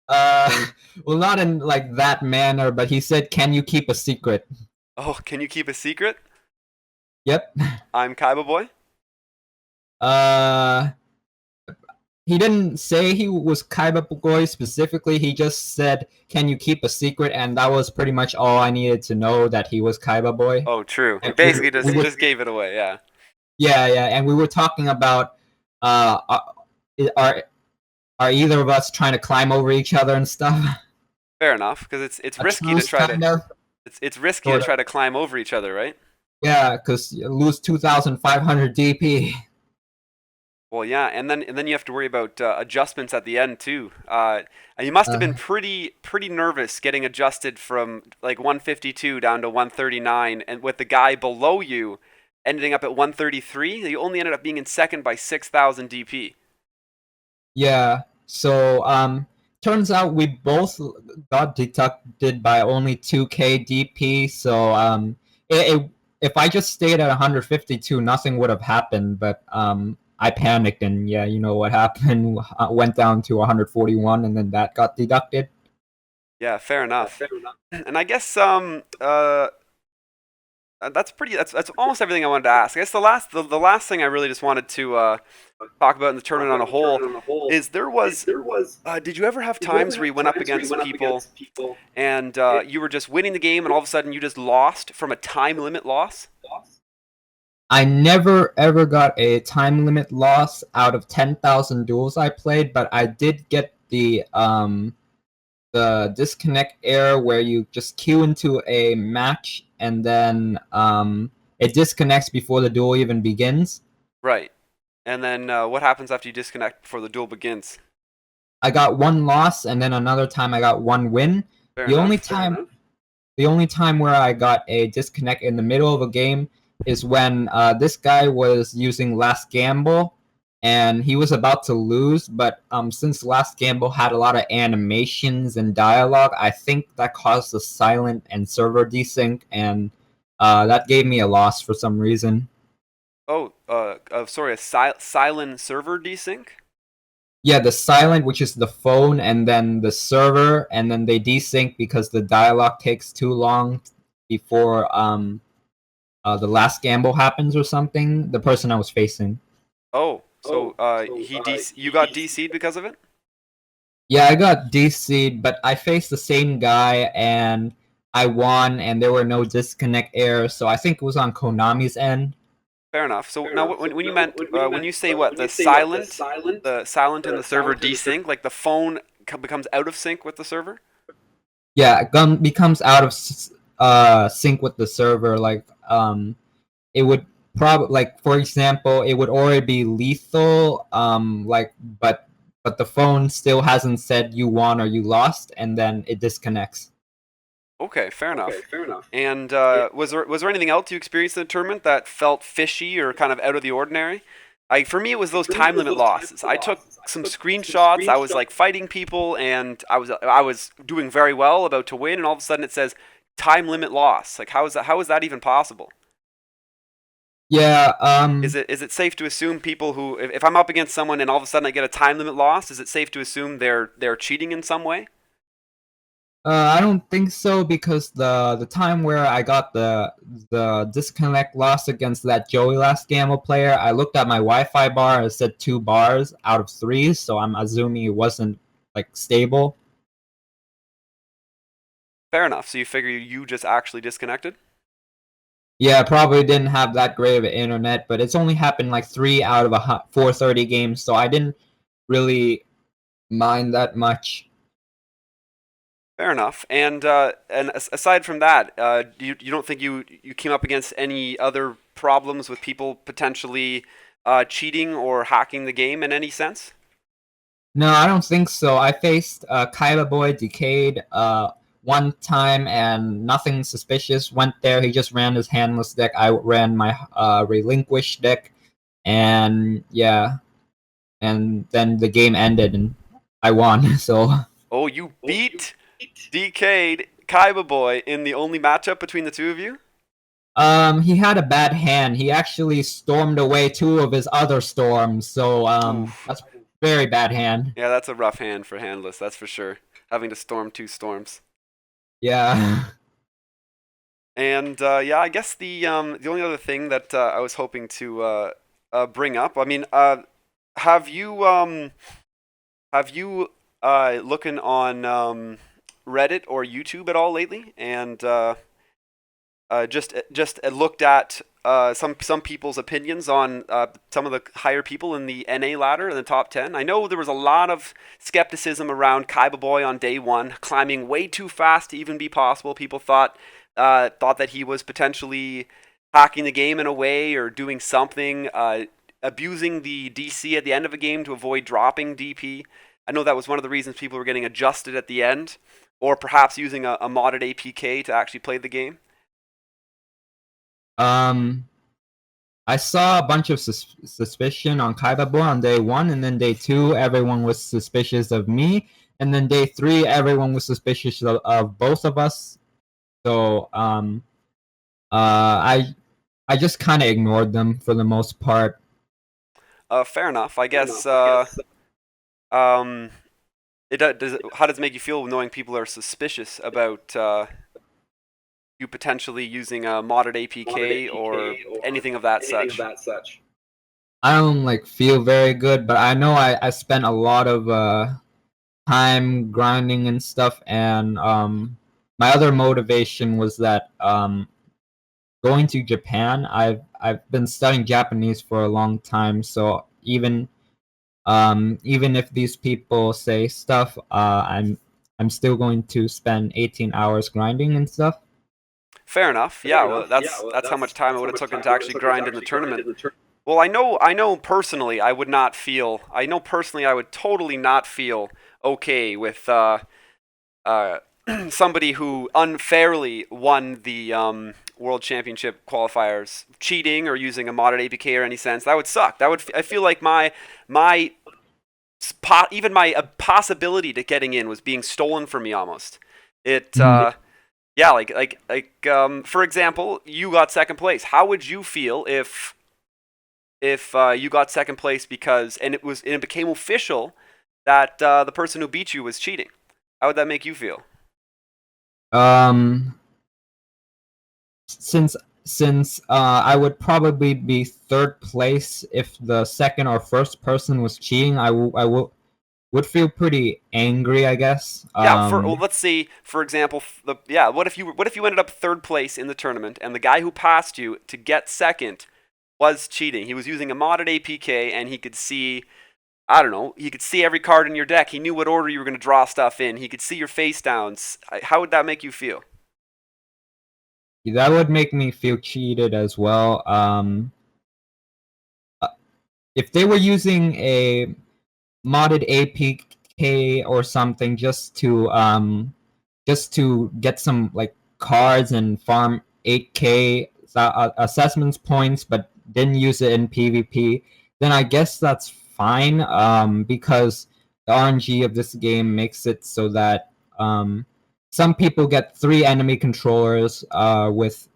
[SPEAKER 2] Uh, well, not in like that manner, but he said, "Can you keep a secret?"
[SPEAKER 1] Oh, can you keep a secret?
[SPEAKER 2] Yep.
[SPEAKER 1] I'm Kaiba Boy.
[SPEAKER 2] Uh, he didn't say he was Kaiba Boy specifically. He just said, "Can you keep a secret?" And that was pretty much all I needed to know, that he was Kaiba Boy.
[SPEAKER 1] Oh, true. He
[SPEAKER 2] And
[SPEAKER 1] basically
[SPEAKER 2] we
[SPEAKER 1] just
[SPEAKER 2] were,
[SPEAKER 1] gave it away. Yeah.
[SPEAKER 2] yeah, and we were talking about uh, are are either of us trying to climb over each other and stuff?
[SPEAKER 1] Fair enough, because it's
[SPEAKER 2] A
[SPEAKER 1] risky to
[SPEAKER 2] truce,
[SPEAKER 1] try to
[SPEAKER 2] kind of,
[SPEAKER 1] it's risky to
[SPEAKER 2] sort of.
[SPEAKER 1] try to climb over each other, right?
[SPEAKER 2] Yeah, because you lose 2,500 DP.
[SPEAKER 1] Well, yeah, and then you have to worry about adjustments at the end too. And you must have been
[SPEAKER 2] Uh,
[SPEAKER 1] pretty nervous getting adjusted from like 152 down to 139, and with the guy below you ending up at 133. You only ended up being in second by 6,000 DP.
[SPEAKER 2] yeah. So turns out we both got deducted by only 2k DP. So if I just stayed at 152, nothing would have happened. But I panicked, and yeah, you know what happened. Went down to 141, and then that got deducted.
[SPEAKER 1] Yeah, fair enough. And I guess that's almost everything I wanted to ask. I guess the last thing I really just wanted to talk about in the tournament on a whole is there was did you ever have times where you went up against people and you were just winning the game and all of a sudden you just lost from a time limit loss?
[SPEAKER 2] I never ever got a time limit loss out of 10,000 duels I played, but I did get the disconnect error where you just queue into a match, and then it disconnects before the duel even begins.
[SPEAKER 1] Right. And then what happens after you disconnect before the duel begins?
[SPEAKER 2] I got one loss, and then another time I got one win.
[SPEAKER 1] Fair
[SPEAKER 2] The only
[SPEAKER 1] enough.
[SPEAKER 2] time the only time where I got a disconnect in the middle of a game is when this guy was using Last Gamble, and he was about to lose, but since Last Gamble had a lot of animations and dialogue, I think that caused the silent and server desync, and that gave me a loss for some reason.
[SPEAKER 1] Oh, sorry, a silent server desync?
[SPEAKER 2] Yeah, the silent, which is the phone, and then the server, and then they desync because the dialogue takes too long before the last gamble happens or something. The person I was facing.
[SPEAKER 1] Oh, so you got DC'd because of it?
[SPEAKER 2] Yeah, I got DC'd, but I faced the same guy and I won, and there were no disconnect errors. So I think it was on Konami's end.
[SPEAKER 1] Fair enough. So now, when you meant when you say what the silent in the server desync, like the phone becomes out of sync with the server.
[SPEAKER 2] Yeah, gun becomes out of sync with the server. Like it would probably, like, for example, it would already be lethal. Like, but the phone still hasn't said you won or you lost, and then it disconnects.
[SPEAKER 1] Okay, fair enough. And was there anything else you experienced in the tournament that felt fishy or kind of out of the ordinary? For me, it was those time limit losses. I took some screenshots. I was like fighting people, and I was doing very well, about to win, and all of a sudden it says time limit loss. Like, how is that even possible?
[SPEAKER 2] Yeah.
[SPEAKER 1] Is it safe to assume people who, if I'm up against someone and all of a sudden I get a time limit loss, is it safe to assume they're cheating in some way?
[SPEAKER 2] I don't think so, because the time where I got the disconnect loss against that Joey last gamble player, I looked at my Wi-Fi bar and it said 2 bars out of 3, so I'm assuming it wasn't like stable.
[SPEAKER 1] Fair enough. So you figure you just actually disconnected?
[SPEAKER 2] Yeah, probably didn't have that great of an internet, but it's only happened like 3 out of 430 games, so I didn't really mind that much.
[SPEAKER 1] Fair enough. And aside from that, you don't think you came up against any other problems with people potentially cheating or hacking the game in any sense?
[SPEAKER 2] No, I don't think so. I faced Kyla Boy Decayed one time, and nothing suspicious went there. He just ran his handless deck. I ran my Relinquished deck, and yeah, and then the game ended, and I won. So
[SPEAKER 1] Oh, you beat Decayed Kaiba Boy in the only matchup between the two of you?
[SPEAKER 2] he had a bad hand. He actually stormed away 2 of his other storms. So
[SPEAKER 1] Oof.
[SPEAKER 2] that's very bad hand.
[SPEAKER 1] Yeah, that's a rough hand for handless, that's for sure. Having to storm two storms.
[SPEAKER 2] Yeah.
[SPEAKER 1] And yeah, I guess the only other thing that I was hoping to bring up, I mean, have you looking on Reddit or YouTube at all lately, and just looked at some people's opinions on some of the higher people in the NA ladder in the top 10. I know there was a lot of skepticism around Kaiba Boy on day one, climbing way too fast to even be possible. People thought that he was potentially hacking the game in a way or doing something, abusing the DC at the end of a game to avoid dropping DP. I know that was one of the reasons people were getting adjusted at the end, or perhaps using a modded APK to actually play the game.
[SPEAKER 2] um. I saw a bunch of suspicion on Kaiba on day 1, and then day 2, everyone was suspicious of me, and then day 3, everyone was suspicious of both of us. So I just kind of ignored them for the most part.
[SPEAKER 1] Fair enough. I guess. Um, how does it make you feel knowing people are suspicious about you potentially using a modded APK or anything of that such?
[SPEAKER 2] I don't like feel very good, but I know I spent a lot of time grinding and stuff, and my other motivation was that going to Japan. I've been studying Japanese for a long time, so even if these people say stuff, I'm still going to spend 18 hours grinding and stuff.
[SPEAKER 1] Fair enough. Yeah. Well, that's how much time it would have taken to actually grind in the tournament. Well, I know personally, I would not feel. I know personally, I would totally not feel okay with uh, somebody who unfairly won the World Championship qualifiers cheating or using a modded APK or any sense. That would suck. I feel like my even my possibility to getting in was being stolen from me almost. It yeah, for example, you got second place. How would you feel if you got second place because and it became official that the person who beat you was cheating. How would that make you feel?
[SPEAKER 2] Um, since I would probably be third place if the second or first person was cheating, would feel pretty angry, I guess.
[SPEAKER 1] Yeah, well, let's say, for example, yeah, what if you ended up third place in the tournament and the guy who passed you to get second was cheating? He was using a modded APK and he could see, I don't know, he could see every card in your deck. He knew what order you were going to draw stuff in. He could see your face downs. How would that make you feel?
[SPEAKER 2] That would make me feel cheated as well. Uh, if they were using a modded APK or something just to get some like cards and farm 8k assessments points, but didn't use it in PvP, then I guess that's fine. Because the RNG of this game makes it so that some people get 3 enemy controllers with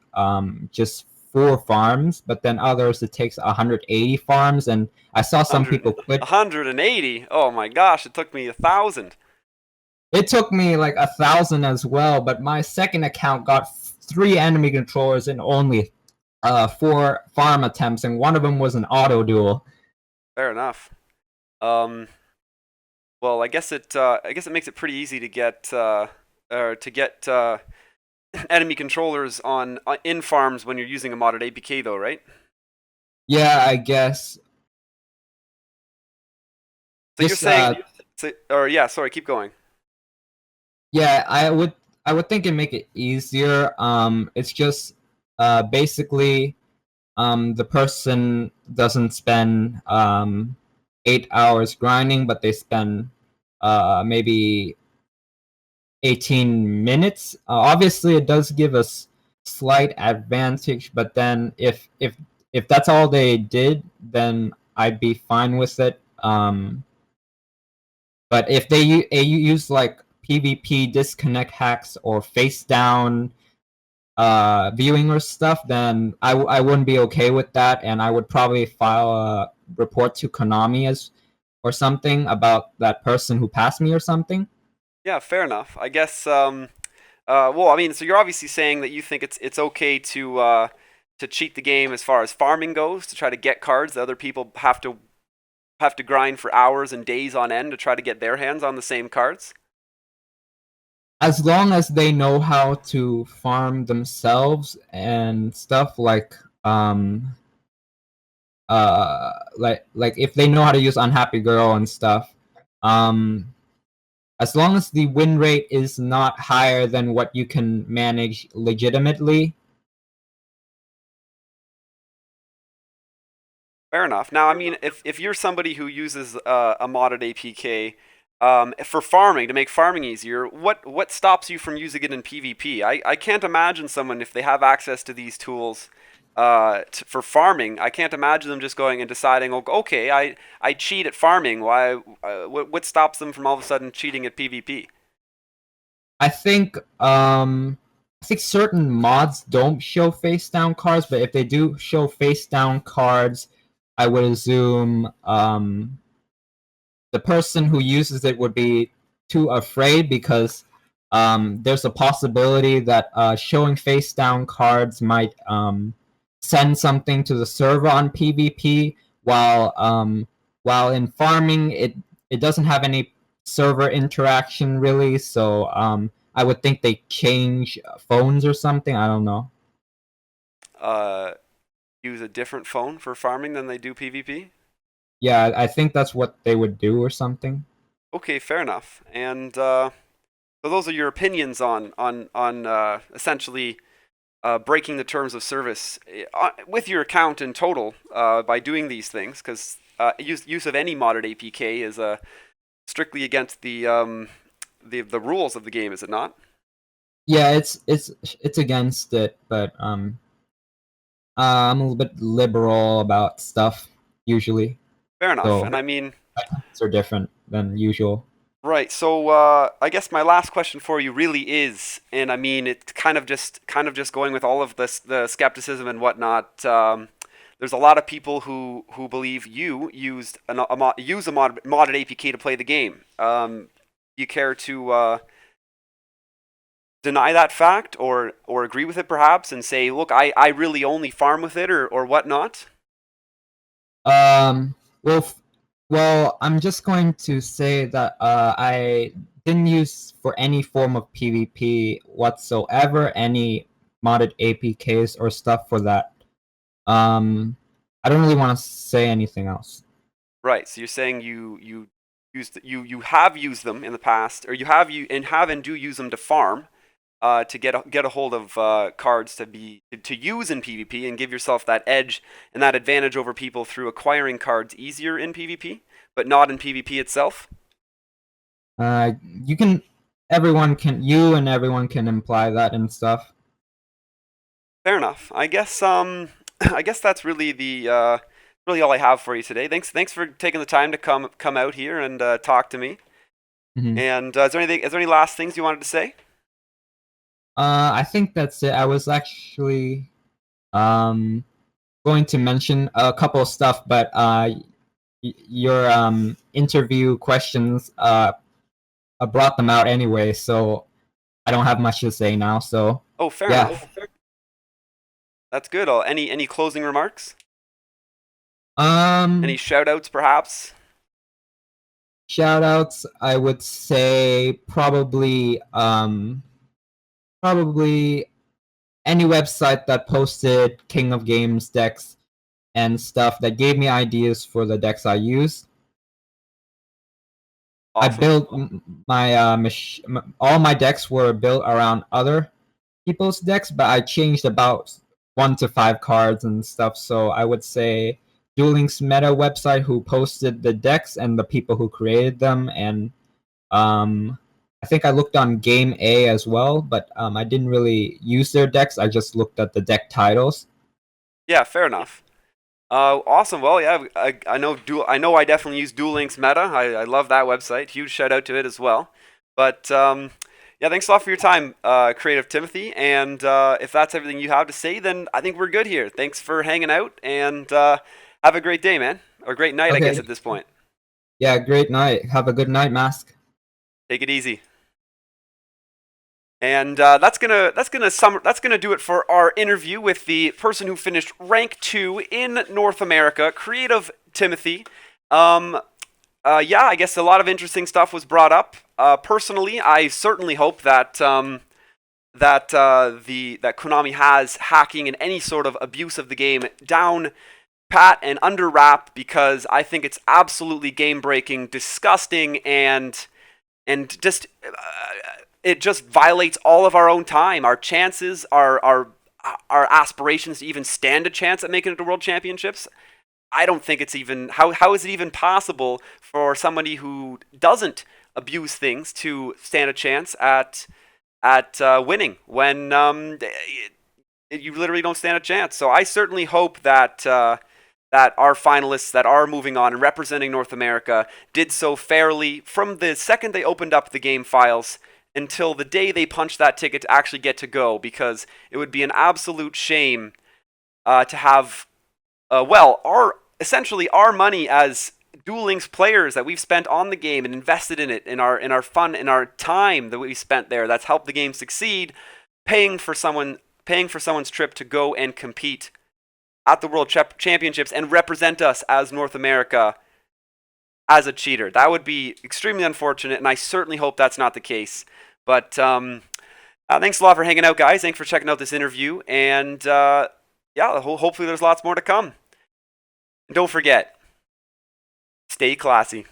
[SPEAKER 2] just 4 farms, but then others it takes 180 farms, and I saw some
[SPEAKER 1] 100,
[SPEAKER 2] people quit.
[SPEAKER 1] 180. Oh my gosh, it took me 1,000.
[SPEAKER 2] It took me like 1,000 as well, but my second account got 3 enemy controllers in only 4 farm attempts, and one of them was an auto duel.
[SPEAKER 1] Fair enough. Um, well, I guess it makes it pretty easy to get enemy controllers on in farms when you're using a modded APK, though, right?
[SPEAKER 2] Yeah, I guess.
[SPEAKER 1] So you're
[SPEAKER 2] Just
[SPEAKER 1] saying, or yeah, sorry, keep going.
[SPEAKER 2] yeah, I would think it make it easier. It's just basically the person doesn't spend 8 hours grinding, but they spend maybe 18 minutes. Obviously, it does give us slight advantage, but then if that's all they did, then I'd be fine with it. But if they use like PvP disconnect hacks or face down viewing or stuff, then I wouldn't be okay with that, and I would probably file a report to Konami as or something about that person who passed me or something.
[SPEAKER 1] Yeah, fair enough. I guess. Well, I mean, so you're obviously saying that you think it's okay to cheat the game as far as farming goes, to try to get cards that other people have to grind for hours and days on end to try to get their hands on the same cards.
[SPEAKER 2] As long as they know how to farm themselves and stuff like if they know how to use Unhappy Girl and stuff, um as long as the win rate is not higher than what you can manage legitimately.
[SPEAKER 1] Fair enough. Now, I mean, if you're somebody who uses a modded APK for farming to make farming easier, what stops you from using it in PvP? I can't imagine someone if they have access to these tools for farming. I can't imagine them just going and deciding, "Oh, okay, I cheat at farming. Why? What stops them from all of a sudden cheating at PvP?
[SPEAKER 2] I think certain mods don't show face down cards, but if they do show face down cards, I would assume the person who uses it would be too afraid because there's a possibility that showing face down cards might send something to the server on PvP, while in farming it doesn't have any server interaction really. So I would think they change phones or something. I don't know.
[SPEAKER 1] Uh, use a different phone for farming than they do PvP?"
[SPEAKER 2] Yeah, I think that's what they would do or something.
[SPEAKER 1] Okay, fair enough. And so those are your opinions on essentially breaking the terms of service with your account in total by doing these things, because use of any modded APK is strictly against the rules of the game, is it not?
[SPEAKER 2] Yeah, it's against it, but I'm a little bit liberal about stuff usually,
[SPEAKER 1] Fair enough.
[SPEAKER 2] so
[SPEAKER 1] And I mean,
[SPEAKER 2] it's are different than usual.
[SPEAKER 1] right. So I guess my last question for you really is, and I mean, it's kind of just going with all of this, the skepticism and whatnot. there's a lot of people who believe you used modded APK to play the game. You care to deny that fact or agree with it perhaps and say, look, I really only farm with it or whatnot?
[SPEAKER 2] Well, I'm just going to say that I didn't use for any form of PvP whatsoever any modded APKs or stuff for that. I don't really want to say anything else.
[SPEAKER 1] Right. So you're saying you have used them in the past, or you have and do use them to farm, to get a hold of cards to use in PvP and give yourself that edge and that advantage over people through acquiring cards easier in PvP, but not in PvP itself.
[SPEAKER 2] You can, everyone can imply that and stuff.
[SPEAKER 1] Fair enough. I guess I guess that's really the really all I have for you today. Thanks for taking the time to come out here and talk to me.
[SPEAKER 2] Mm-hmm.
[SPEAKER 1] And is there any last things you wanted to say?
[SPEAKER 2] I think that's it. I was actually um going to mention a couple of stuff, but your interview questions brought them out anyway, so I don't have much to say now. So
[SPEAKER 1] Oh, fair
[SPEAKER 2] yeah.
[SPEAKER 1] enough. That's good. Any closing remarks? Any shout outs perhaps?
[SPEAKER 2] Shout outs, I would say probably any website that posted King of Games decks and stuff that gave me ideas for the decks I used. I
[SPEAKER 1] Awesome.
[SPEAKER 2] built my all my decks were built around other people's decks, but I changed about 1 to 5 cards and stuff. So I would say Duel Links Meta website who posted the decks and the people who created them, and I think I looked on Game A as well, but I didn't really use their decks. I just looked at the deck titles.
[SPEAKER 1] Yeah, fair enough. Awesome. Well, yeah, I know I definitely use Duel Links Meta. I love that website. Huge shout out to it as well. But yeah, thanks a lot for your time, Creative Timothy. And if that's everything you have to say, then I think we're good here. Thanks for hanging out, and have a great day, man, or great night, I guess
[SPEAKER 2] Okay.
[SPEAKER 1] at this point.
[SPEAKER 2] Yeah, great night. Have a good night, Mask.
[SPEAKER 1] Take it easy. And that's gonna do it for our interview with the person who finished rank 2 in North America, Creative Timothy. Yeah, I guess a lot of interesting stuff was brought up. Personally, I certainly hope that that Konami has hacking and any sort of abuse of the game down pat and under wrap, because I think it's absolutely game breaking, disgusting, and just it just violates all of our own time, our chances, our aspirations to even stand a chance at making it to World Championships. I don't think it's even how is it even possible for somebody who doesn't abuse things to stand a chance at winning when you literally don't stand a chance. So I certainly hope that that our finalists that are moving on and representing North America did so fairly from the second they opened up the game files until the day they punched that ticket to actually get to go, because it would be an absolute shame to have essentially our money as Duel Links players that we've spent on the game and invested in it, in our fun, in our time that we spent there, that's helped the game succeed, paying for someone's trip to go and compete at the World Championships and represent us as North America as a cheater. That would be extremely unfortunate, and I certainly hope that's not the case. But thanks a lot for hanging out, guys. Thanks for checking out this interview, and yeah, hopefully there's lots more to come. And don't forget, stay classy.